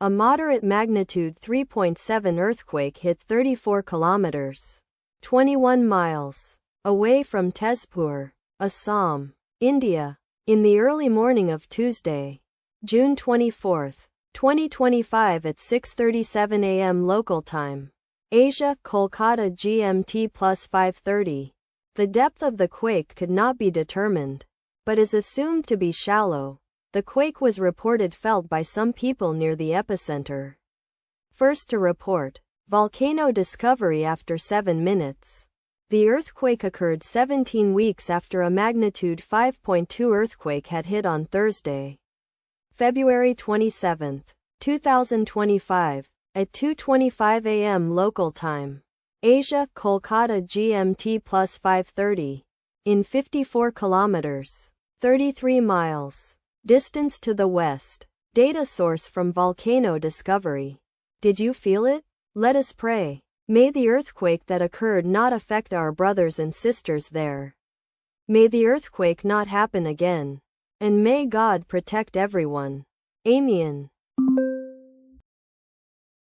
A moderate magnitude 3.7 earthquake hit 34 kilometers, 21 miles, away from Tezpur, Assam, India, in the early morning of Tuesday, June 24, 2025 at 6:37 a.m. local time. Asia, Kolkata GMT plus 5:30. The depth of the quake could not be determined, but is assumed to be shallow. The quake was reported felt by some people near the epicenter. First to report, volcano discovery after 7 minutes. The earthquake occurred 17 weeks after a magnitude 5.2 earthquake had hit on Thursday, February 27, 2025, at 2:25 a.m. local time. Asia, Kolkata GMT plus 5:30. In 54 kilometers, 33 miles. Distance to the west. Data source from volcano discovery. Did you feel it? Let us pray. May the earthquake that occurred not affect our brothers and sisters there. May the earthquake not happen again. And may God protect everyone. Amen.